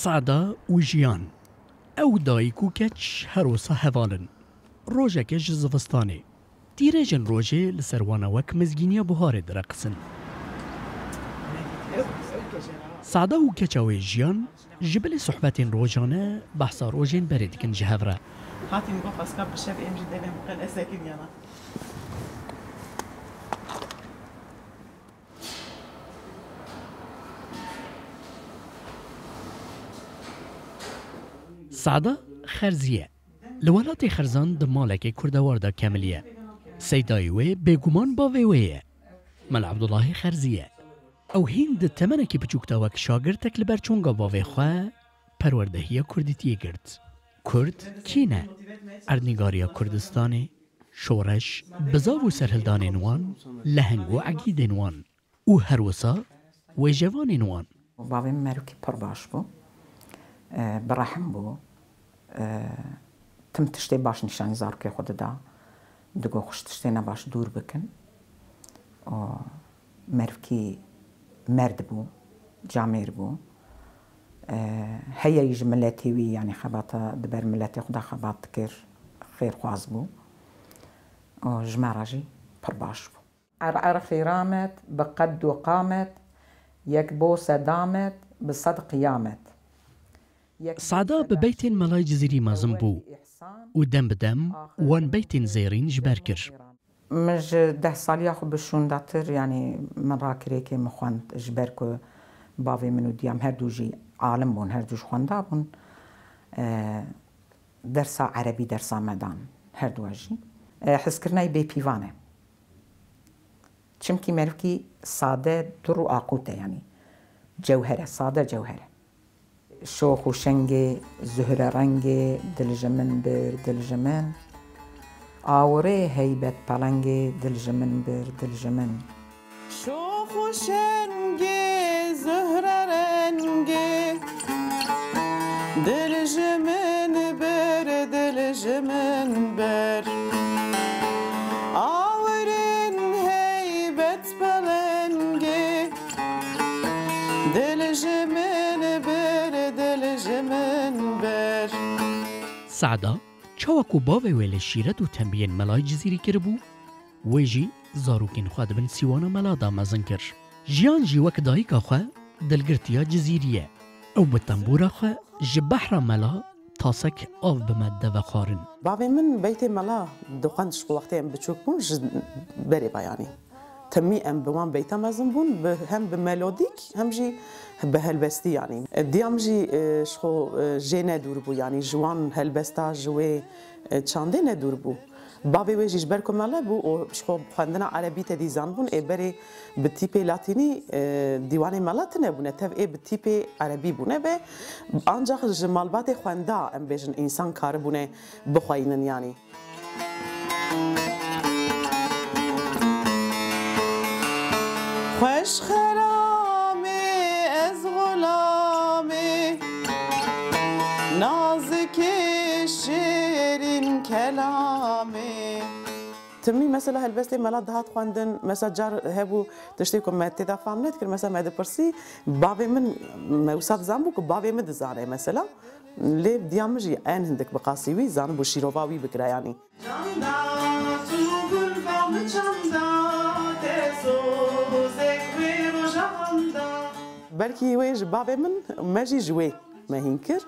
سعدا و ژیان ئەو دایک و کەچ هەروسا هەواڵن ڕۆژێکێش زڤستانێ دیرێژن ڕۆژێ لە سەروانە وەک مزگینیە بوهارێ دەرەقسن سعدا و کەچەوەی ژیان ji bilê sohbetên rojane behsa rojên berê dikin ji hev re. Hatîn got xweska bi şev em jî devên biqin esekî diyana. Sa'da xerziye. Li welatê Xerzan di malekê Kurdewar da kemiliye. Seydayê wê bêguman bavê wê ye. Mela Ebdullahê Xerziye. Ew hîn di temenekî biçûk da wek şagirtek li ber çonga bavê xwe perwerdehiya Kurdîtiyê girt. Kurd kî ne? Erdnîgariya Kurdistanê, şoreş, bizav û serhildanên wan, leheng û egîdên wan û her wisa wêjevanên wan. Bavê min merokî pir baş bû. Birehim bû. Tim tiştê baş nîşanî zarokê xwe dida. Digot xwe ji tiştê ne baş dûr bikin. Merokî مرد بو جامیر بو هەیە ji milletê wî yani xebata diber milletê xwe de xebat dikir xêrxwaz bû ji me re jî pir baş bû erxî ramet bi qed û qamet yek bo sedamet bi sed qiyamet. Sa'da bi beytên melayê Cizîrî mezin bû û dem bi dem wan beytên zêrîn ji ber kir. من ji 10 saliya xwe bişûndatir yanî min rakirêkê min xwend ji ber ku bavê min û diyam her du jî alim bûn her du jî xwenda bûn dersa erebî dersa me dan her du jî hezkirinayê bêpîvan e çimkî merivkî sade dur û aqut e yanî cewher e sade cewher e şox û şengê zühre rengê dil ji min bir dil ji min آوره هیبت پلنگی دل جمن بر دل جمن شوخ و شنگی زهره رنگی دل جمن بر دل جمن بر آورین هیبت پلنگی دل جمن بر دل جمن بر سعدا چاوەکو باوێ wê li şîret û tembiyên melayê Cizîrî kiribû, wê jî zarokên xwe dibin sîwana mela da mezin kir. Jiyan jî wek dayîka xwe dilgirtiya Cizîrî ye. Ew bi tembûra xwe ji behra mela tasek av bime deve xwarin. Bavê min beytê mela dixwend ji wextê em biçûk bûn ji berê bayanî. Temî em bi wan beyta mezin bûn hem bi melodîk hem jî bi helbestî yanî. Diyam jî ji xwe jê nedûr bû yanî ji wan helbesta ji wê çandê nedûr bû. Bavê wê jî ji ber ku mele bû û ji xwe xwendina erebî te dîzanbûn ê berê bi tîpê latînî dîwanê mela tune bûne tev ê bi tîpê erebî bûne ve ancak ji malbatê xwenda em bêjin însan karibûne bixwayînin yanî. خوش خرامي از غلامي نازك شيرين كلامي تمي مثلا هالبستي ملا دهات خواندن مثلا جار هبو تشتيكم ما تدافعم نذكر مثلا ما دبرسي بابي من موساد زامبو بابي من دزانه مثلا ليه ديامجي ان هندك بقاسيوي زانبو شيروفاوي بكرا يعني بركي ويج بابي من ماجي جوي ما هينكر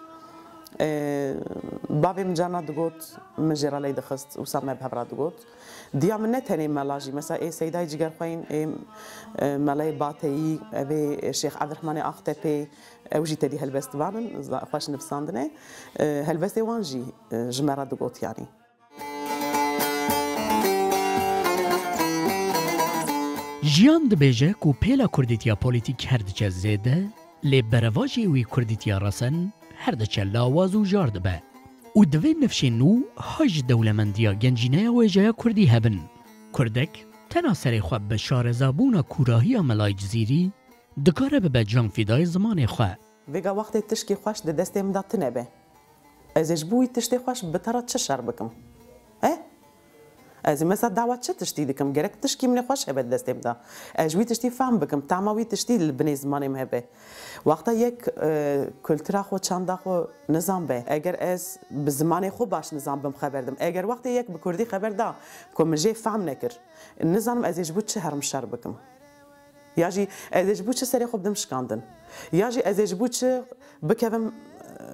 بابي من جانا دغوت من جرا لي دخست وسام بهبرا دغوت ديا من نتني ملاجي مثلا اي سيداي جيگر خوين اي ملاي باتي ابي الشيخ عبد الرحمن اختبي اوجي تدي هالبست بابن خوش نفساندني هالبستي وانجي جمرا دغوت يعني Jiyan dibêje ku pêla Kurdîtiya polîtîk her diçe zêde, lê berevajê wî Kurdîtiya rasen her diçe lawaz û jar dibe. Û divê nifşên nû ha ji dewlemendiya gencîneya wêjeya Kurdî hebin. Kurdek tena serê xwe bi şarezabûna kûrahiya melayê Cizîrî dikare bibe canfîdayê zimanê xwe. Vêga wextê tişkî xweş di destê min de tune be. Ez ê ji bo wî tiştê xweş bi te re çi şer bikim? از مثلا دعوت چه تشتی دکم گرک تشکی من خوش هبت دستم دا اجوی تشتی فهم بکم تعموی تشتی لبنی زمانم هبه وقتا یک کلترا خو چندا خو نظام به اگر از بزمان خو باش نظام بم خبر دم اگر وقتی یک بکردی خبر دا کم جه فهم نکر نظام از اجبو چه هرم شر بکم یا جی از اجبو چه سری خوب دم شکاندن یا جی از اجبو چه بکم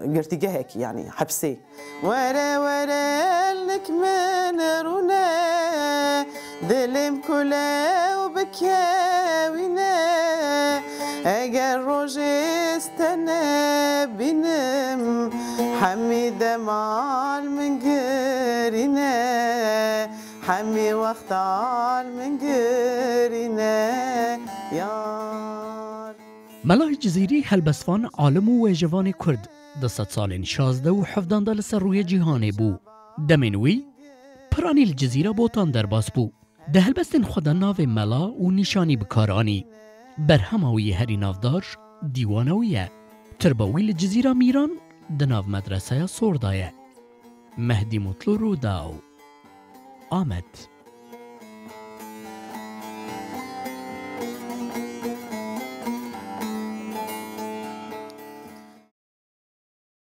قرتيجه هيك يعني حبسي ورا ورا لك من رونا دلم كله وبكاوينا اگر روجي استنى بنم حميد مال من قرينا حمي وقتال من قرينا يار ملای جزیری هلبسفان عالم و جوان کرد 200 سال 16 و 17 لسر روی جهان بو دمنوی پرانی الجزیره بوتان در باس بو ده هلبستن خدا ناو ملا و نشانی بکارانی برهماوی هری نافدار دیوانویه تربوی الجزیره میران دناو مدرسه سوردایه مهدی مطلو رو داو آمد